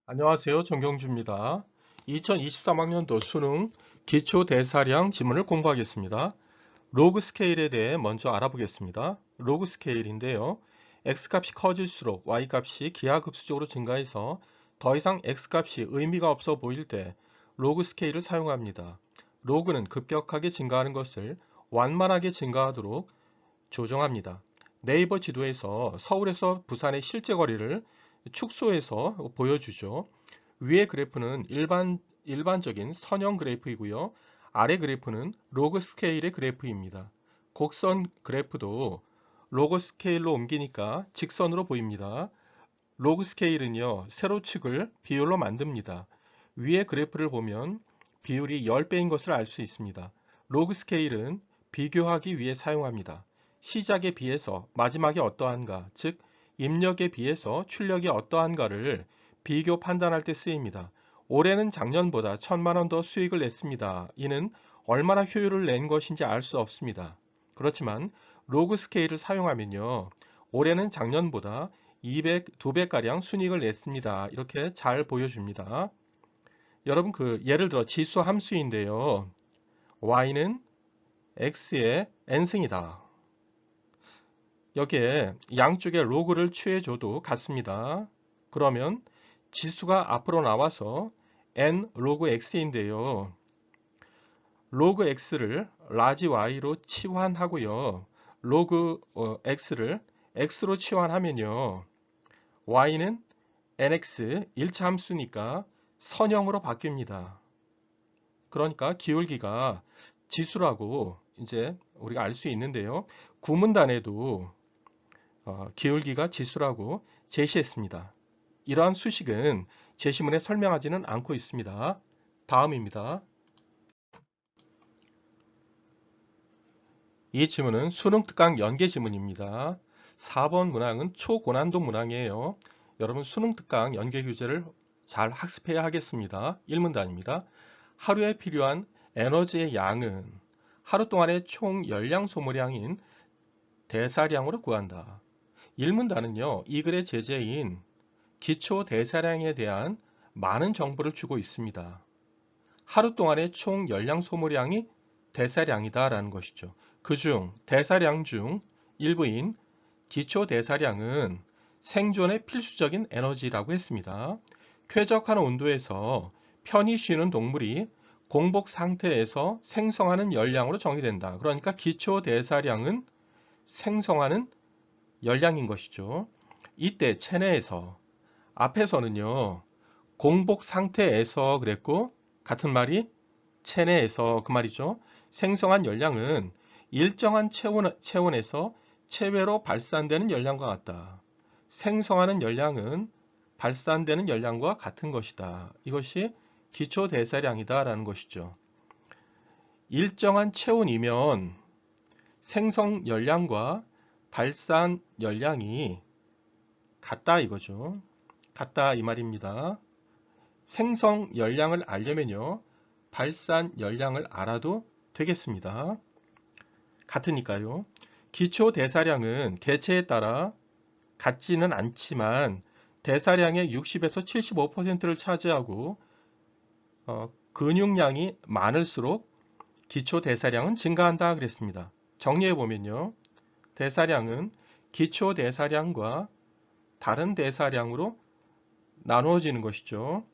안녕하세요. 정경주입니다. 2023학년도 수능 기초대사량 지문을 공부하겠습니다. 로그 스케일에 대해 먼저 알아보겠습니다. 로그 스케일인데요. x값이 커질수록 y값이 기하급수적으로 증가해서 더 이상 x값이 의미가 없어 보일 때 로그 스케일을 사용합니다. 로그는 급격하게 증가하는 것을 완만하게 증가하도록 조정합니다. 네이버 지도에서 서울에서 부산의 실제 거리를 축소해서 보여주죠. 위의 그래프는 일반적인 선형 그래프이고요. 아래 그래프는 로그 스케일의 그래프입니다. 곡선 그래프도 로그 스케일로 옮기니까 직선으로 보입니다. 로그 스케일은요, 세로축을 비율로 만듭니다. 위의 그래프를 보면 비율이 10배인 것을 알 수 있습니다. 로그 스케일은 비교하기 위해 사용합니다. 시작에 비해서 마지막이 어떠한가, 즉 입력에 비해서 출력이 어떠한가를 비교 판단할 때 쓰입니다. 올해는 작년보다 1,000만 원 더 수익을 냈습니다. 이는 얼마나 효율을 낸 것인지 알 수 없습니다. 그렇지만 로그 스케일을 사용하면요, 올해는 작년보다 2배가량 순이익을 냈습니다. 이렇게 잘 보여줍니다. 여러분 예를 들어 지수 함수인데요. y는 x의 n승이다. 여기에 양쪽에 로그를 취해줘도 같습니다. 그러면 지수가 앞으로 나와서 n 로그 x인데요. 로그 x를 라지 y로 치환하고요. 로그 x를 x로 치환하면요. y는 nx 1차 함수니까 선형으로 바뀝니다. 그러니까 기울기가 지수라고 이제 우리가 알 수 있는데요. 구문단에도 기울기가 지수라고 제시했습니다. 이러한 수식은 제시문에 설명하지는 않고 있습니다. 다음입니다. 이 지문은 수능 특강 연계 지문입니다. 4번 문항은 초고난도 문항이에요. 여러분 수능 특강 연계 교재를 잘 학습해야 하겠습니다. 1문단입니다. 하루에 필요한 에너지의 양은 하루 동안의 총 열량 소모량인 대사량으로 구한다. 1문단은요, 이 글의 제재인 기초 대사량에 대한 많은 정보를 주고 있습니다. 하루 동안의 총 열량 소모량이 대사량이다 라는 것이죠. 그중 대사량 중 일부인 기초 대사량은 생존의 필수적인 에너지라고 했습니다. 쾌적한 온도에서 편히 쉬는 동물이 공복 상태에서 생성하는 열량으로 정의된다. 그러니까 기초 대사량은 생성하는 열량인 것이죠. 이때 체내에서 앞에서는요, 공복 상태에서 그랬고 같은 말이 체내에서 그 말이죠. 생성한 열량은 일정한 체온에서 체외로 발산되는 열량과 같다. 생성하는 열량은 발산되는 열량과 같은 것이다. 이것이 기초 대사량이다 라는 것이죠. 일정한 체온이면 생성 열량과 발산 열량이 같다 이거죠. 같다 이 말입니다. 생성 열량을 알려면요, 발산 열량을 알아도 되겠습니다. 같으니까요. 기초 대사량은 개체에 따라 같지는 않지만 대사량의 60에서 75%를 차지하고 근육량이 많을수록 기초 대사량은 증가한다 그랬습니다. 정리해 보면요. 대사량은 기초 대사량과 다른 대사량으로 나누어지는 것이죠.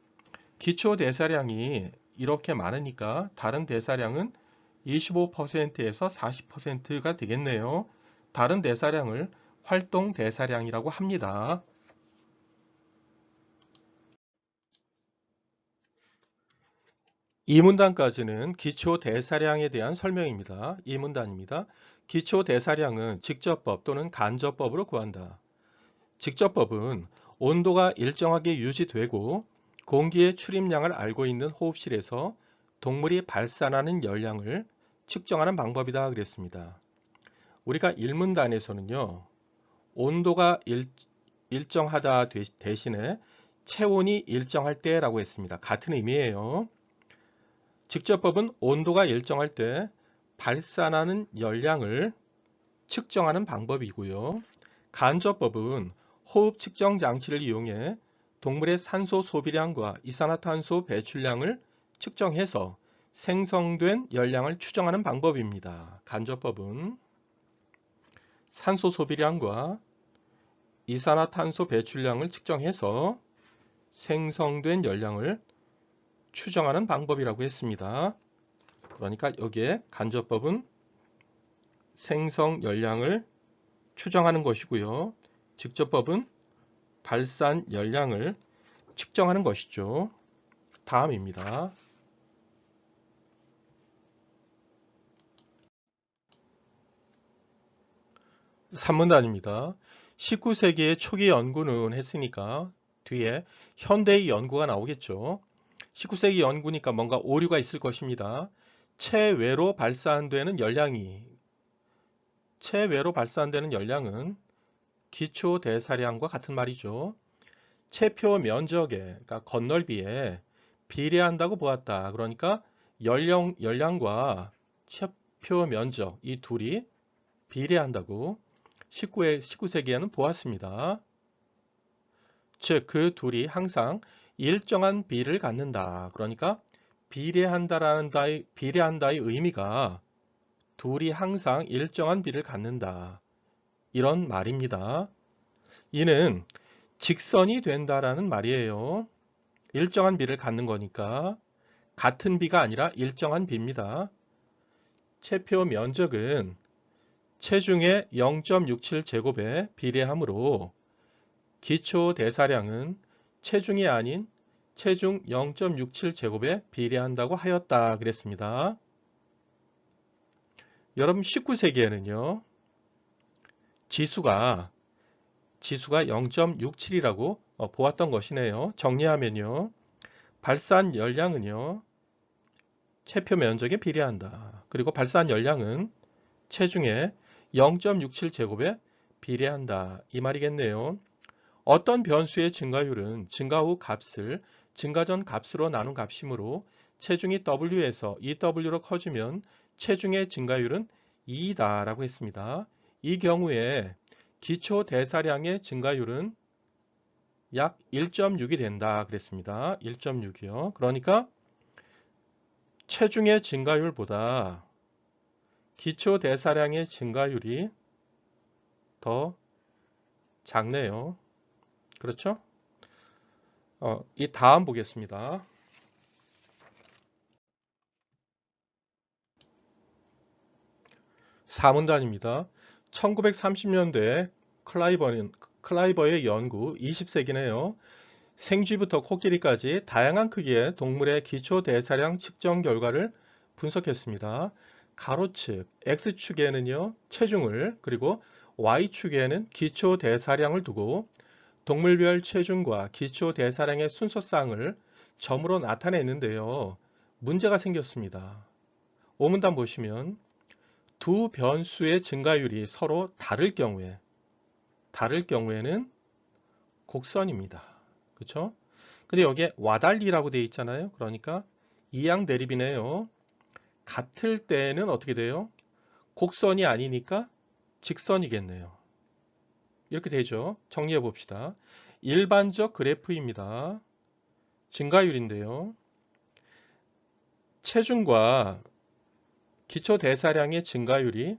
기초 대사량이 이렇게 많으니까 다른 대사량은 25%에서 40%가 되겠네요. 다른 대사량을 활동 대사량이라고 합니다. 이 문단까지는 기초 대사량에 대한 설명입니다. 이 문단입니다. 기초 대사량은 직접법 또는 간접법으로 구한다. 직접법은 온도가 일정하게 유지되고 공기의 출입량을 알고 있는 호흡실에서 동물이 발산하는 열량을 측정하는 방법이다 그랬습니다. 우리가 일문단에서는요, 온도가 일정하다 대신에 체온이 일정할 때라고 했습니다. 같은 의미예요. 직접법은 온도가 일정할 때 발산하는 열량을 측정하는 방법이고요. 간접법은 호흡 측정 장치를 이용해 동물의 산소 소비량과 이산화탄소 배출량을 측정해서 생성된 열량을 추정하는 방법입니다. 간접법은 산소 소비량과 이산화탄소 배출량을 측정해서 생성된 열량을 추정하는 방법이라고 했습니다. 그러니까 여기에 간접법은 생성 열량을 추정하는 것이고요. 직접법은 발산 열량을 측정하는 것이죠. 다음입니다. 산문단입니다. 19세기의 초기 연구는 했으니까 뒤에 현대의 연구가 나오겠죠. 19세기 연구니까 뭔가 오류가 있을 것입니다. 체외로 발산되는 열량은 기초 대사량과 같은 말이죠. 체표 면적에, 그러니까 건널비에 비례한다고 보았다. 그러니까 열량과 체표 면적 이 둘이 비례한다고 19세기에는 보았습니다. 즉, 그 둘이 항상 일정한 비를 갖는다. 그러니까 비례한다의 의미가 둘이 항상 일정한 비를 갖는다. 이런 말입니다. 이는 직선이 된다라는 말이에요. 일정한 비를 갖는 거니까 같은 비가 아니라 일정한 비입니다. 체표 면적은 체중의 0.67제곱에 비례하므로 기초 대사량은 체중이 아닌 체중 0.67제곱에 비례한다고 하였다 그랬습니다. 여러분 19세기에는요. 지수가 0.67이라고 보았던 것이네요. 정리하면요. 발산 열량은요. 체표 면적에 비례한다. 그리고 발산 열량은 체중의 0.67제곱에 비례한다. 이 말이겠네요. 어떤 변수의 증가율은 증가 후 값을 증가 전 값으로 나눈 값이므로 체중이 W에서 EW로 커지면 체중의 증가율은 2다 라고 했습니다. 이 경우에 기초 대사량의 증가율은 약 1.6이 된다 그랬습니다. 1.6이요. 그러니까 체중의 증가율보다 기초 대사량의 증가율이 더 작네요. 그렇죠? 이 다음 보겠습니다. 사문단입니다. 1930년대 클라이버의 연구 20세기네요. 생쥐부터 코끼리까지 다양한 크기의 동물의 기초 대사량 측정 결과를 분석했습니다. 가로측 X축에는요 체중을 그리고 Y축에는 기초 대사량을 두고 동물별 체중과 기초 대사량의 순서쌍을 점으로 나타냈는데요. 문제가 생겼습니다. 오문단 보시면 두 변수의 증가율이 서로 다를 경우에는 곡선입니다. 그렇죠? 근데 여기에 와달리라고 되어 있잖아요. 그러니까 이항 대립이네요. 같을 때는 어떻게 돼요? 곡선이 아니니까 직선이겠네요. 이렇게 되죠. 정리해 봅시다. 일반적 그래프입니다. 증가율인데요. 체중과 기초 대사량의 증가율이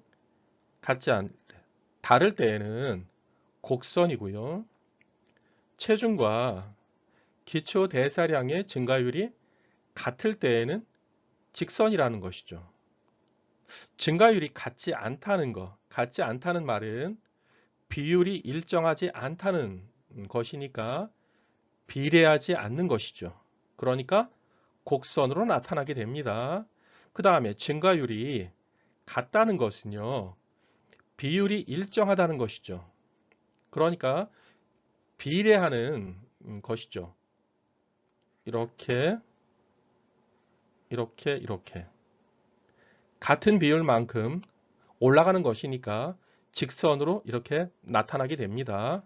다를 때에는 곡선이고요. 체중과 기초 대사량의 증가율이 같을 때에는 직선이라는 것이죠. 증가율이 같지 않다는 말은 비율이 일정하지 않다는 것이니까 비례하지 않는 것이죠. 그러니까 곡선으로 나타나게 됩니다. 그 다음에 증가율이 같다는 것은요. 비율이 일정하다는 것이죠. 그러니까 비례하는 것이죠. 이렇게 같은 비율만큼 올라가는 것이니까 직선으로 이렇게 나타나게 됩니다.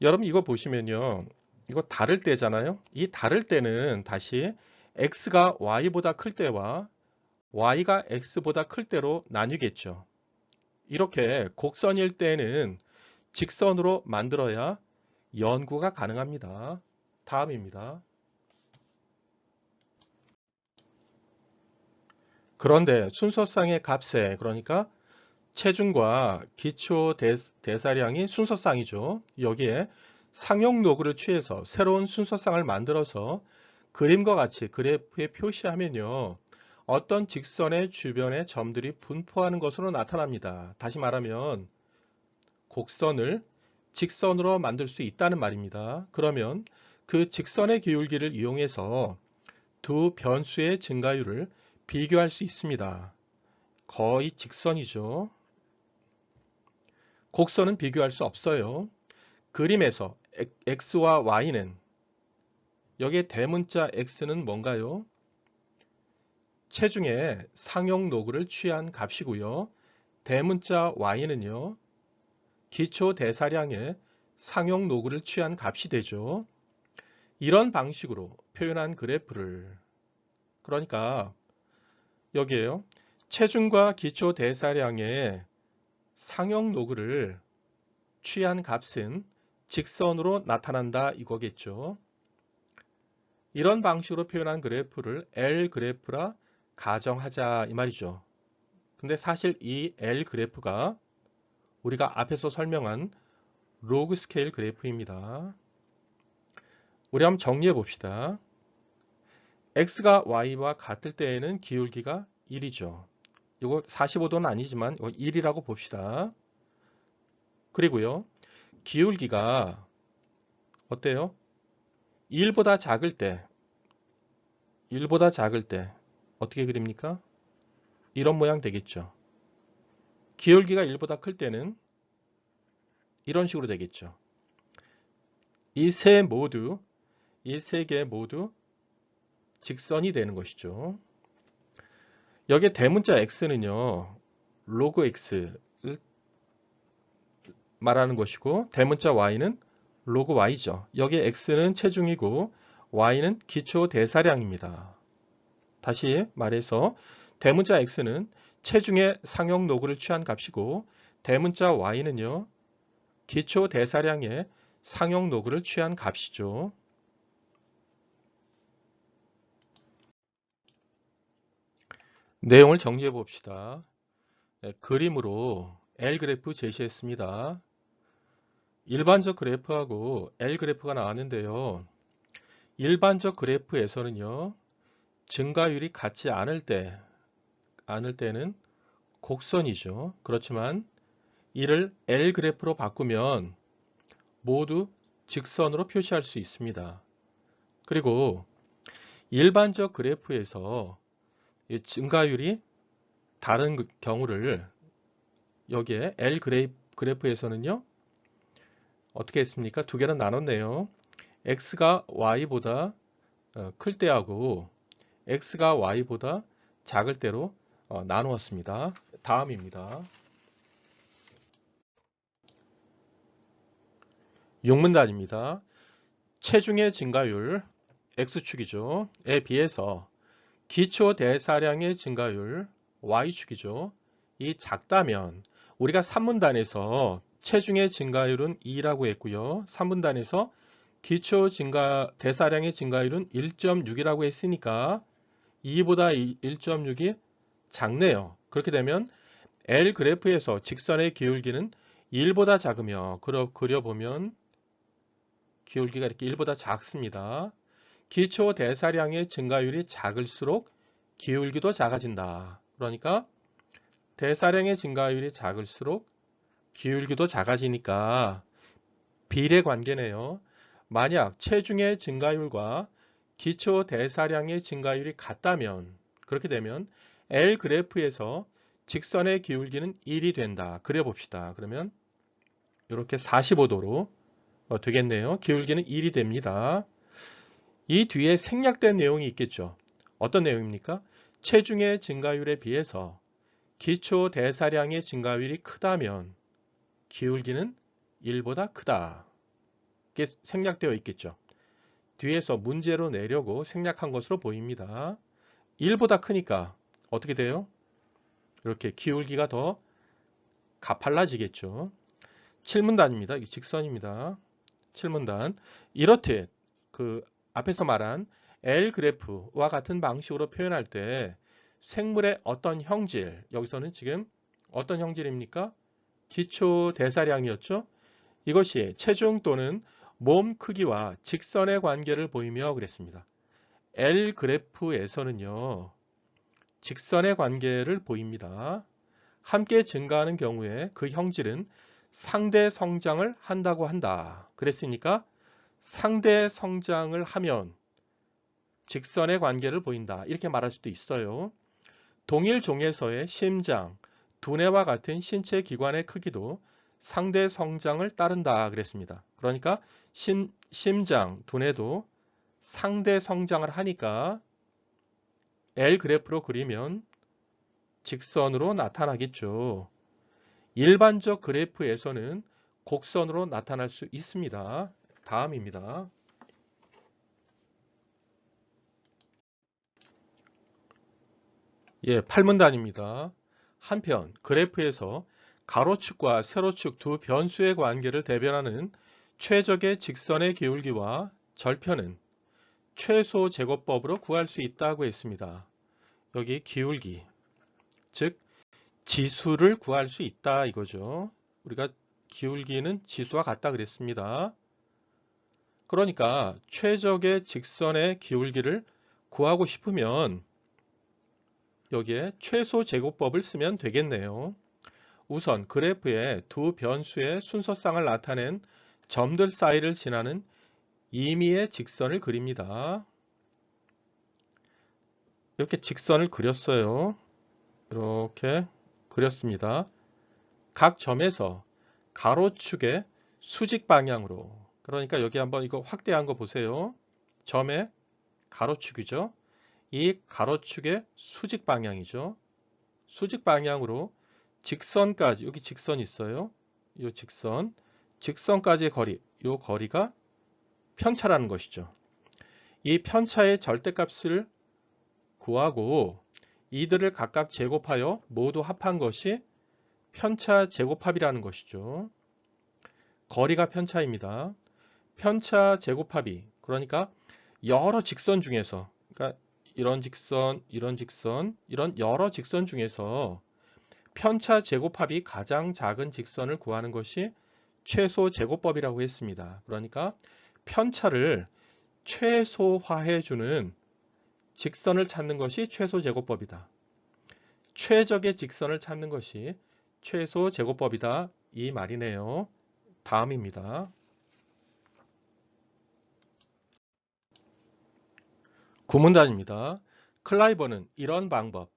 여러분 이거 보시면요. 이거 다를 때잖아요. 이 다를 때는 다시 x가 y보다 클 때와 y가 x보다 클 때로 나뉘겠죠. 이렇게 곡선일 때는 직선으로 만들어야 연구가 가능합니다. 다음입니다. 그런데 순서쌍의 값에, 그러니까 체중과 기초 대사량이 순서쌍이죠. 여기에 상용 로그를 취해서 새로운 순서쌍을 만들어서 그림과 같이 그래프에 표시하면요, 어떤 직선의 주변에 점들이 분포하는 것으로 나타납니다. 다시 말하면 곡선을 직선으로 만들 수 있다는 말입니다. 그러면 그 직선의 기울기를 이용해서 두 변수의 증가율을 비교할 수 있습니다. 거의 직선이죠. 곡선은 비교할 수 없어요. 그림에서 x와 y는, 여기에 대문자 x는 뭔가요? 체중의 상용 로그를 취한 값이고요. 대문자 y는요, 기초 대사량의 상용 로그를 취한 값이 되죠. 이런 방식으로 표현한 그래프를, 그러니까 여기에요, 체중과 기초 대사량의 상용 로그를 취한 값은 직선으로 나타난다 이거겠죠. 이런 방식으로 표현한 그래프를 L 그래프라 가정하자 이 말이죠. 근데 사실 이 L 그래프가 우리가 앞에서 설명한 로그 스케일 그래프입니다. 우리 한번 정리해 봅시다. x가 y와 같을 때에는 기울기가 1이죠. 이거 45도는 아니지만 1이라고 봅시다. 그리고요, 기울기가 어때요? 1보다 작을 때 어떻게 그립니까? 이런 모양 되겠죠. 기울기가 1보다 클 때는 이런 식으로 되겠죠. 이 세 개 모두 직선이 되는 것이죠. 여기에 대문자 x는요, 로그 x를 말하는 것이고, 대문자 y는 로그 y죠. 여기에 x는 체중이고 y는 기초 대사량입니다. 다시 말해서 대문자 x는 체중의 상용 로그를 취한 값이고, 대문자 y는요, 기초 대사량의 상용 로그를 취한 값이죠. 내용을 정리해 봅시다. 그림으로 L 그래프 제시했습니다. 일반적 그래프하고 L 그래프가 나왔는데요. 일반적 그래프에서는요, 증가율이 같지 않을 때는 곡선이죠. 그렇지만 이를 L 그래프로 바꾸면 모두 직선으로 표시할 수 있습니다. 그리고 일반적 그래프에서 이 증가율이 다른 경우를 여기에 L 그래프에서는요, 어떻게 했습니까? 두 개로 나눴네요. x가 y보다 클 때하고 x가 y보다 작을 때로 나누었습니다. 다음입니다. 6문단입니다. 체중의 증가율 x축이죠. 에 비해서 기초 대사량의 증가율 y축이죠. 이 작다면 우리가 3문단에서 체중의 증가율은 2라고 했고요. 3문단에서 기초 대사량의 증가율은 1.6이라고 했으니까 2보다 1.6이 작네요. 그렇게 되면 L 그래프에서 직선의 기울기는 1보다 작으며 그려보면 기울기가 이렇게 1보다 작습니다. 기초 대사량의 증가율이 작을수록 기울기도 작아진다. 그러니까 대사량의 증가율이 작을수록 기울기도 작아지니까 비례 관계네요. 만약 체중의 증가율과 기초 대사량의 증가율이 같다면, 그렇게 되면 L 그래프에서 직선의 기울기는 1이 된다. 그려봅시다. 그러면 이렇게 45도로 되겠네요. 기울기는 1이 됩니다. 이 뒤에 생략된 내용이 있겠죠. 어떤 내용입니까? 체중의 증가율에 비해서 기초 대사량의 증가율이 크다면 기울기는 1보다 크다. 이게 생략되어 있겠죠. 뒤에서 문제로 내려고 생략한 것으로 보입니다. 1보다 크니까 어떻게 돼요? 이렇게 기울기가 더 가팔라지겠죠. 7문단입니다. 이 직선입니다. 7문단. 이렇듯 그 앞에서 말한 L 그래프와 같은 방식으로 표현할 때 생물의 어떤 형질, 여기서는 지금 어떤 형질입니까? 기초 대사량이었죠. 이것이 체중 또는 몸 크기와 직선의 관계를 보이며 그랬습니다. L 그래프에서는요, 직선의 관계를 보입니다. 함께 증가하는 경우에 그 형질은 상대 성장을 한다고 한다. 그랬으니까 상대 성장을 하면 직선의 관계를 보인다. 이렇게 말할 수도 있어요. 동일 종에서의 심장, 두뇌와 같은 신체 기관의 크기도 상대 성장을 따른다 그랬습니다. 그러니까 심장, 두뇌도 상대 성장을 하니까 L 그래프로 그리면 직선으로 나타나겠죠. 일반적 그래프에서는 곡선으로 나타날 수 있습니다. 다음입니다. 예, 8문단입니다. 한편 그래프에서 가로축과 세로축 두 변수의 관계를 대변하는 최적의 직선의 기울기와 절편은 최소 제곱법으로 구할 수 있다고 했습니다. 여기 기울기, 즉 지수를 구할 수 있다 이거죠. 우리가 기울기는 지수와 같다 그랬습니다. 그러니까 최적의 직선의 기울기를 구하고 싶으면 여기에 최소 제곱법을 쓰면 되겠네요. 우선 그래프의 두 변수의 순서쌍을 나타낸 점들 사이를 지나는 임의의 직선을 그립니다. 이렇게 직선을 그렸어요. 이렇게 그렸습니다. 각 점에서 가로축의 수직 방향으로, 그러니까 여기 한번 이거 확대한 거 보세요. 점의 가로축이죠. 이 가로축의 수직 방향이죠. 수직 방향으로 직선까지, 여기 직선 있어요. 이 직선까지의 거리, 이 거리가 편차라는 것이죠. 이 편차의 절대값을 구하고 이들을 각각 제곱하여 모두 합한 것이 편차 제곱합이라는 것이죠. 거리가 편차입니다. 편차 제곱합이, 그러니까 여러 직선 중에서, 그러니까 이런 직선, 이런 직선, 이런 여러 직선 중에서 편차 제곱합이 가장 작은 직선을 구하는 것이 최소 제곱법이라고 했습니다. 그러니까 편차를 최소화해 주는 직선을 찾는 것이 최소 제곱법이다. 최적의 직선을 찾는 것이 최소 제곱법이다. 이 말이네요. 다음입니다. 9문단입니다. 클라이버는 이런 방법,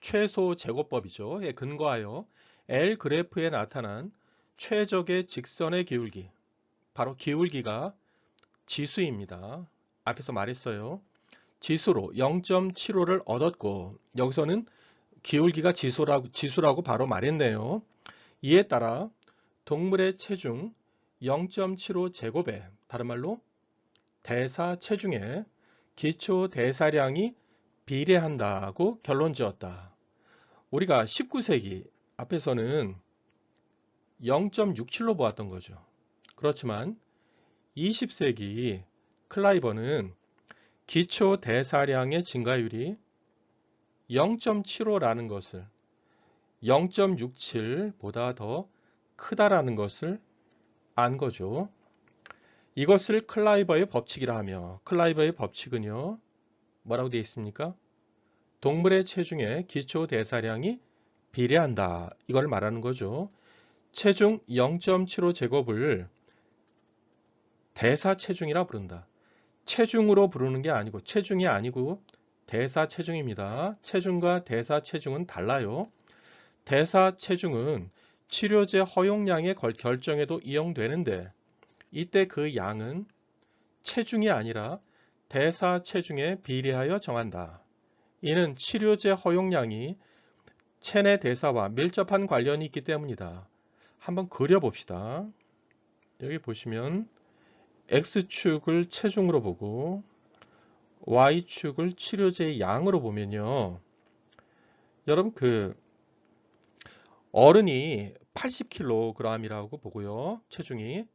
최소 제곱법이죠. 에 근거하여 L 그래프에 나타난 최적의 직선의 기울기, 바로 기울기가 지수입니다. 앞에서 말했어요. 지수로 0.75를 얻었고 여기서는 기울기가 지수라고 바로 말했네요. 이에 따라 동물의 체중 0.75 제곱에, 다른 말로 대사 체중에 기초 대사량이 비례한다고 결론 지었다. 우리가 19세기 앞에서는 0.67로 보았던 거죠. 그렇지만 20세기 클라이버는 기초 대사량의 증가율이 0.75라는 것을, 0.67보다 더 크다라는 것을 안 거죠. 이것을 클라이버의 법칙이라 하며, 클라이버의 법칙은요, 뭐라고 되어 있습니까? 동물의 체중에 기초 대사량이 비례한다. 이걸 말하는 거죠. 체중 0.75 제곱을 대사 체중이라 부른다. 체중으로 부르는 게 아니고, 체중이 아니고 대사 체중입니다. 체중과 대사 체중은 달라요. 대사 체중은 치료제 허용량의 결정에도 이용되는데 이때 그 양은 체중이 아니라 대사 체중에 비례하여 정한다. 이는 치료제 허용량이 체내 대사와 밀접한 관련이 있기 때문이다. 한번 그려봅시다. 여기 보시면 X축을 체중으로 보고 Y축을 치료제의 양으로 보면요. 여러분 어른이 80kg이라고 보고요. 체중이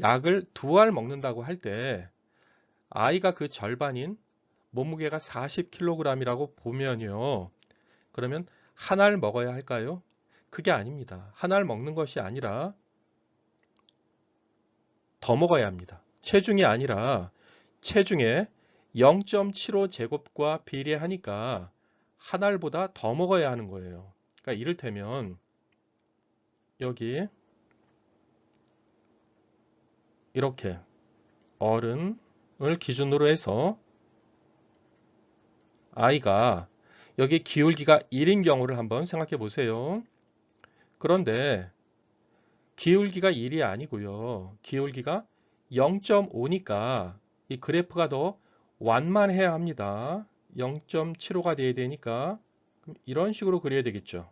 약을 2알 먹는다고 할 때 아이가 그 절반인 몸무게가 40kg이라고 보면요. 그러면 한 알 먹어야 할까요? 그게 아닙니다. 한 알 먹는 것이 아니라 더 먹어야 합니다. 체중이 아니라 체중의 0.75제곱과 비례하니까 한 알보다 더 먹어야 하는 거예요. 그러니까 이를테면 여기 이렇게 어른을 기준으로 해서 아이가 여기 기울기가 1인 경우를 한번 생각해 보세요. 그런데 기울기가 1이 아니고요. 기울기가 0.5니까 이 그래프가 더 완만해야 합니다. 0.75가 돼야 되니까 그럼 이런 식으로 그려야 되겠죠.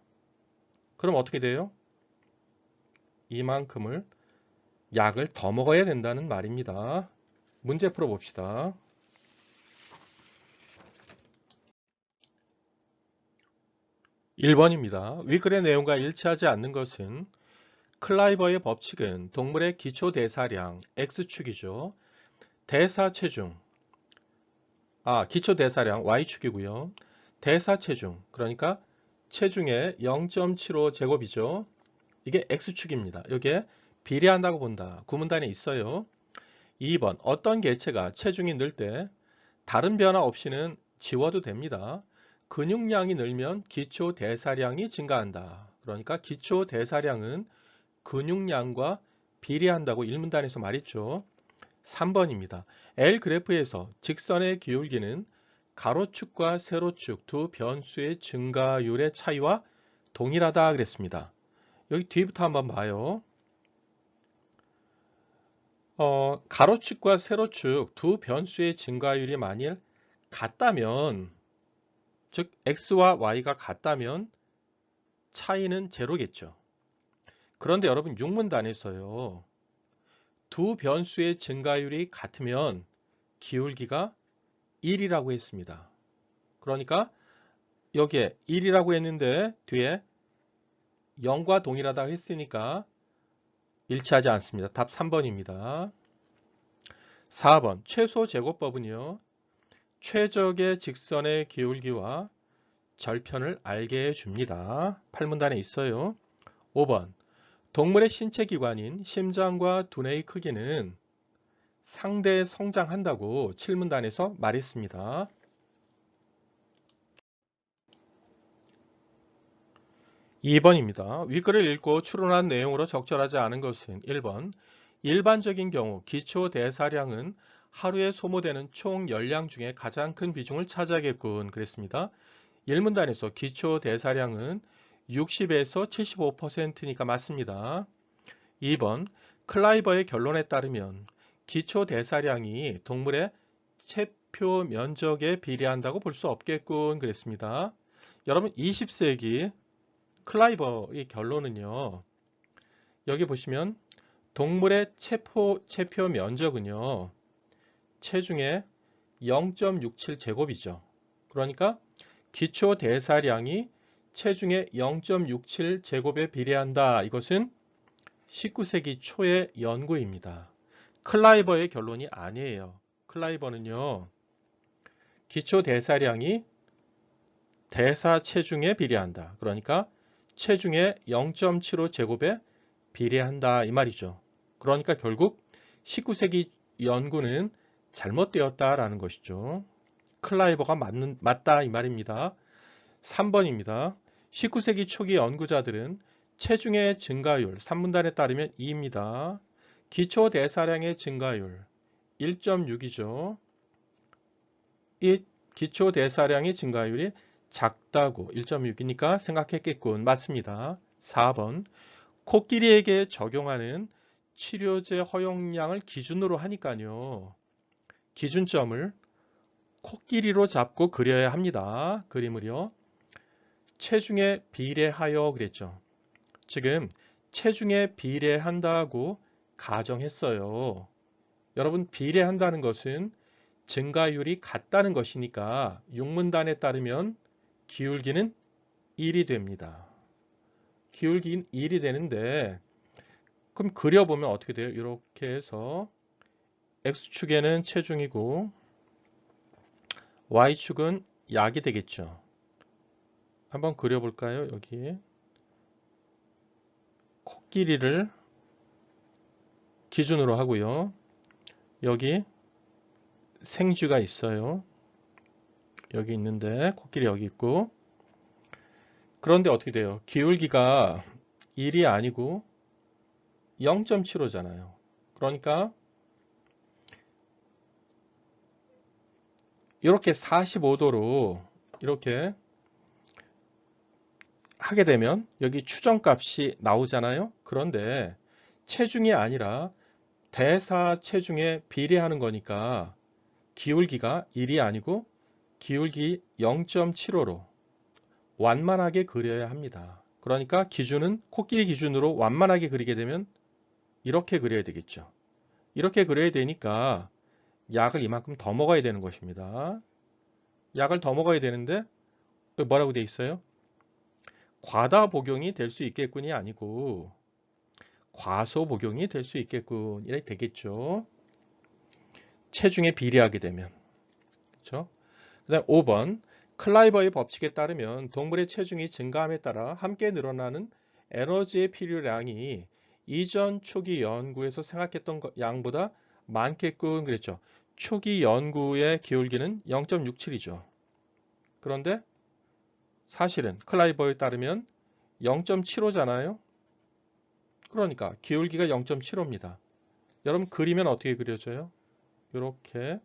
그럼 어떻게 돼요? 이만큼을 약을 더 먹어야 된다는 말입니다. 문제 풀어봅시다. 1번입니다. 위 글의 내용과 일치하지 않는 것은 클라이버의 법칙은 동물의 기초 대사량 X축이죠. 대사체중, 기초 대사량 Y축이고요. 대사체중, 그러니까 체중의 0.75제곱이죠. 이게 X축입니다. 여기에 비례한다고 본다. 구문단에 있어요. 2번, 어떤 개체가 체중이 늘 때 다른 변화 없이는 지워도 됩니다. 근육량이 늘면 기초 대사량이 증가한다. 그러니까 기초 대사량은 근육량과 비례한다고 일문단에서 말했죠. 3번입니다. L 그래프에서 직선의 기울기는 가로축과 세로축 두 변수의 증가율의 차이와 동일하다 그랬습니다. 여기 뒤부터 한번 봐요. 가로축과 세로축 두 변수의 증가율이 만일 같다면, 즉 x와 y가 같다면 차이는 제로겠죠. 그런데 여러분 육문단에서요. 두 변수의 증가율이 같으면 기울기가 1이라고 했습니다. 그러니까 여기에 1이라고 했는데 뒤에 0과 동일하다고 했으니까 일치하지 않습니다. 답 3번입니다. 4번 최소 제곱법은요. 최적의 직선의 기울기와 절편을 알게 해줍니다. 8문단에 있어요. 5번 동물의 신체 기관인 심장과 두뇌의 크기는 상대 성장한다고 7문단에서 말했습니다. 2번입니다. 윗글을 읽고 추론한 내용으로 적절하지 않은 것은 1번 일반적인 경우 기초 대사량은 하루에 소모되는 총 열량 중에 가장 큰 비중을 차지하겠군 그랬습니다. 1문단에서 기초 대사량은 60에서 75%니까 맞습니다. 2번 클라이버의 결론에 따르면 기초 대사량이 동물의 체표 면적에 비례한다고 볼 수 없겠군 그랬습니다. 여러분 20세기 클라이버의 결론은요. 여기 보시면 동물의 체표 면적은요. 체중의 0.67제곱이죠. 그러니까 기초 대사량이 체중의 0.67제곱에 비례한다. 이것은 19세기 초의 연구입니다. 클라이버의 결론이 아니에요. 클라이버는요. 기초 대사량이 대사 체중에 비례한다. 그러니까 체중의 0.75제곱에 비례한다 이 말이죠. 그러니까 결국 19세기 연구는 잘못되었다라는 것이죠. 클라이버가 맞다 이 말입니다. 3번입니다. 19세기 초기 연구자들은 체중의 증가율 3문단에 따르면 2입니다. 기초 대사량의 증가율 1.6이죠. 이 기초 대사량의 증가율이 작다고 1.6이니까 생각했겠군. 맞습니다. 4번 코끼리에게 적용하는 치료제 허용량을 기준으로 하니까요. 기준점을 코끼리로 잡고 그려야 합니다. 그림을요. 체중에 비례하여 그랬죠. 지금 체중에 비례한다고 가정했어요. 여러분 비례한다는 것은 증가율이 같다는 것이니까 육문단에 따르면 기울기는 1이 됩니다. 기울기는 1이 되는데 그럼 그려보면 어떻게 돼요? 이렇게 해서 X축에는 체중이고 Y축은 약이 되겠죠. 한번 그려볼까요? 여기 코끼리를 기준으로 하고요. 여기 생쥐가 있어요. 여기 있는데 코끼리 여기 있고, 그런데 어떻게 돼요? 기울기가 1이 아니고 0.75잖아요. 그러니까 이렇게 45도로 이렇게 하게 되면 여기 추정값이 나오잖아요. 그런데 체중이 아니라 대사 체중에 비례하는 거니까 기울기가 1이 아니고 기울기 0.75로 완만하게 그려야 합니다. 그러니까 기준은 코끼리 기준으로 완만하게 그리게 되면 이렇게 그려야 되겠죠. 이렇게 그려야 되니까 약을 이만큼 더 먹어야 되는 것입니다. 약을 더 먹어야 되는데 뭐라고 돼 있어요? 과다 복용이 될 수 있겠군이 아니고 과소 복용이 될 수 있겠군 이렇게 되겠죠. 체중에 비례하게 되면. 그렇죠? 그다음 5번 클라이버의 법칙에 따르면 동물의 체중이 증가함에 따라 함께 늘어나는 에너지의 필요량이 이전 초기 연구에서 생각했던 양보다 많겠군 그랬죠. 초기 연구의 기울기는 0.67이죠. 그런데 사실은 클라이버에 따르면 0.75잖아요. 그러니까 기울기가 0.75입니다. 여러분 그리면 어떻게 그려져요? 이렇게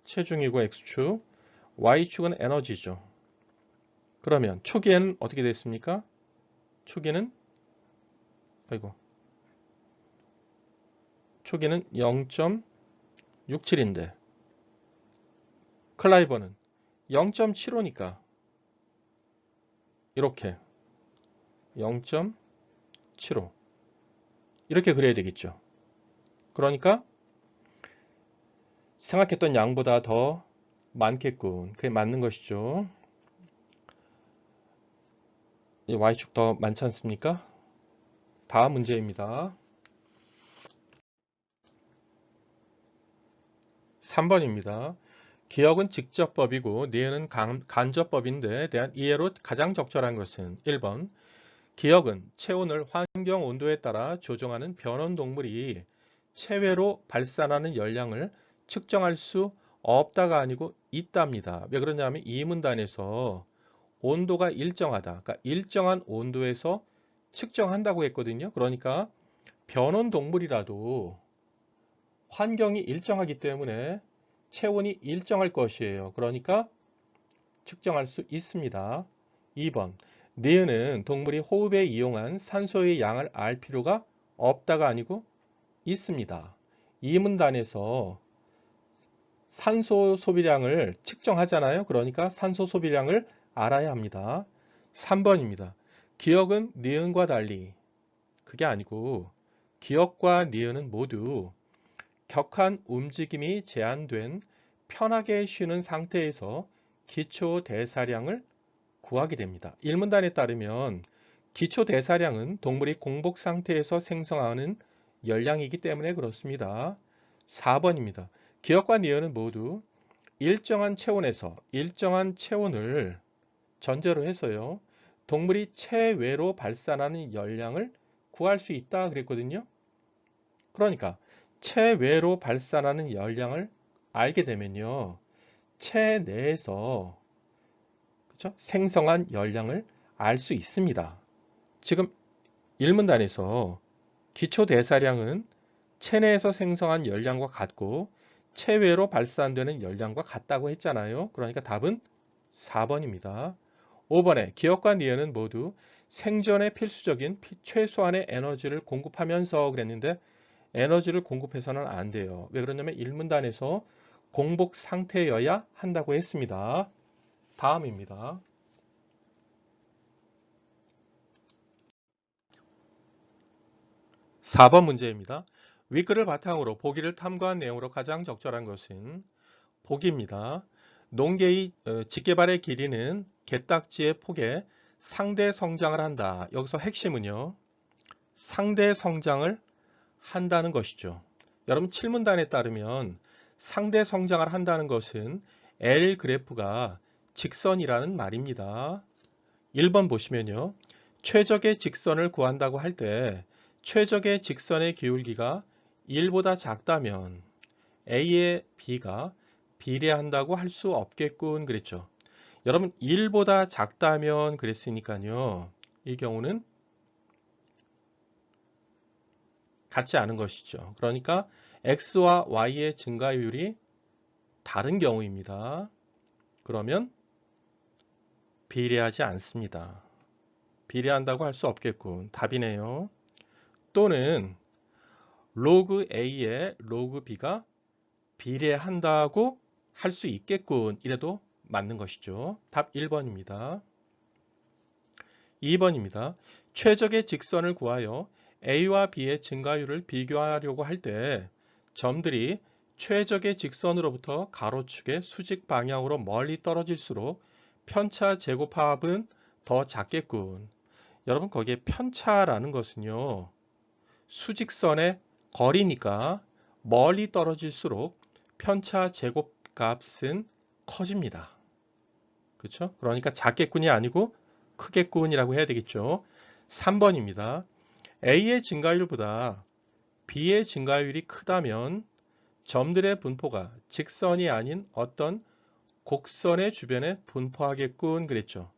체중이고 X축, Y축은 에너지죠. 그러면 초기에는 어떻게 됐습니까? 초기는 0.67인데 클라이버는 0.75니까 이렇게 0.75 이렇게 그려야 되겠죠. 그러니까 생각했던 양보다 더 많겠군. 그게 맞는 것이죠. 이 Y축 더 많지 않습니까? 다음 문제입니다. 3번입니다. 기억은 직접법이고 뇌는 간접법인데 대한 이해로 가장 적절한 것은 1번 기억은 체온을 환경 온도에 따라 조정하는 변온동물이 체외로 발산하는 열량을 측정할 수 없다가 아니고 있답니다. 왜 그러냐면 이 문단에서 온도가 일정하다. 그러니까 일정한 온도에서 측정한다고 했거든요. 그러니까 변온동물이라도 환경이 일정하기 때문에 체온이 일정할 것이에요. 그러니까 측정할 수 있습니다. 2번 니은은 동물이 호흡에 이용한 산소의 양을 알 필요가 없다가 아니고 있습니다. 이 문단에서 산소 소비량을 측정하잖아요. 그러니까 산소 소비량을 알아야 합니다. 3번입니다. 기억은 니은과 달리 그게 아니고 기억과 니은은 모두 격한 움직임이 제한된 편하게 쉬는 상태에서 기초 대사량을 구하게 됩니다. 1문단에 따르면 기초 대사량은 동물이 공복 상태에서 생성하는 열량이기 때문에 그렇습니다. 4번입니다. 기억과 니은은 모두 일정한 체온에서 일정한 체온을 전제로 해서요. 동물이 체외로 발산하는 열량을 구할 수 있다 그랬거든요. 그러니까 체외로 발산하는 열량을 알게 되면요. 체내에서 그렇죠? 생성한 열량을 알 수 있습니다. 지금 1문단에서 기초 대사량은 체내에서 생성한 열량과 같고 체외로 발산되는 열량과 같다고 했잖아요. 그러니까 답은 4번입니다. 5번에 기억과 니은은 모두 생존에 필수적인 최소한의 에너지를 공급하면서 그랬는데 에너지를 공급해서는 안 돼요. 왜 그러냐면 1문단에서 공복 상태여야 한다고 했습니다. 다음입니다. 4번 문제입니다. 윗글을 바탕으로 보기를 탐구한 내용으로 가장 적절한 것은 보기입니다. 농개의 직계발의 길이는 개딱지의 폭에 상대 성장을 한다. 여기서 핵심은요. 상대 성장을 한다는 것이죠. 여러분 칠문단에 따르면 상대 성장을 한다는 것은 L 그래프가 직선이라는 말입니다. 1번 보시면요. 최적의 직선을 구한다고 할 때 최적의 직선의 기울기가 1보다 작다면 A의 B가 비례한다고 할 수 없겠군 그랬죠. 여러분 1보다 작다면 그랬으니까요. 이 경우는 같지 않은 것이죠. 그러니까 X와 Y의 증가율이 다른 경우입니다. 그러면 비례하지 않습니다. 비례한다고 할 수 없겠군. 답이네요. 또는 로그 A에 로그 B가 비례한다고 할 수 있겠군. 이래도 맞는 것이죠. 답 1번입니다. 2번입니다. 최적의 직선을 구하여 A와 B의 증가율을 비교하려고 할 때 점들이 최적의 직선으로부터 가로축의 수직 방향으로 멀리 떨어질수록 편차 제곱합은 더 작겠군. 여러분 거기에 편차라는 것은요. 수직선의 거리니까 멀리 떨어질수록 편차 제곱값은 커집니다. 그렇죠? 그러니까 작겠군이 아니고 크겠군이라고 해야 되겠죠. 3번입니다. A의 증가율보다 B의 증가율이 크다면 점들의 분포가 직선이 아닌 어떤 곡선의 주변에 분포하겠군 그랬죠.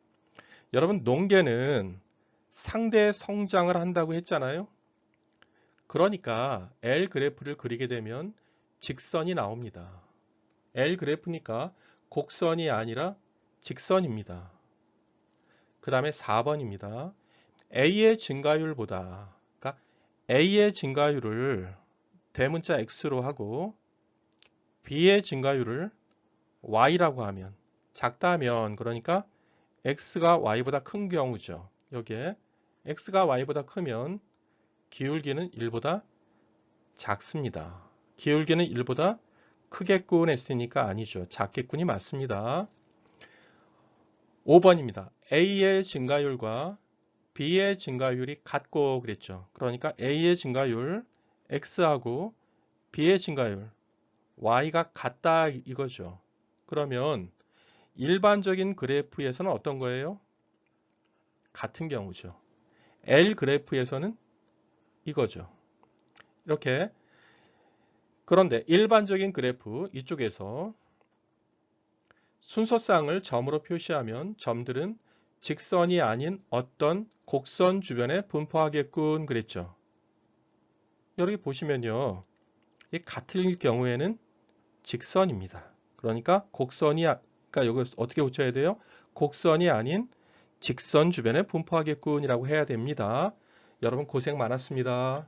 여러분 농계는 상대 성장을 한다고 했잖아요. 그러니까 L 그래프를 그리게 되면 직선이 나옵니다. L 그래프니까 곡선이 아니라 직선입니다. 그 다음에 4번입니다. A의 증가율보다 그러니까 A의 증가율을 대문자 X로 하고 B의 증가율을 Y라고 하면 작다면 그러니까 X가 Y보다 큰 경우죠. 여기에 X가 Y보다 크면 기울기는 1보다 작습니다. 기울기는 1보다 크겠군 했으니까 아니죠. 작겠군이 맞습니다. 5번입니다. A의 증가율과 B의 증가율이 같고 그랬죠. 그러니까 A의 증가율 X하고 B의 증가율 Y가 같다 이거죠. 그러면 일반적인 그래프에서는 어떤 거예요? 같은 경우죠. L 그래프에서는 이거죠. 이렇게 그런데 일반적인 그래프 이쪽에서 순서쌍을 점으로 표시하면 점들은 직선이 아닌 어떤 곡선 주변에 분포하겠군 그랬죠. 여기 보시면요. 이 같을 경우에는 직선입니다. 그러니까 곡선이 그러니까 여기 어떻게 고쳐야 돼요? 곡선이 아닌 직선 주변에 분포하겠군이라고 해야 됩니다. 여러분 고생 많았습니다.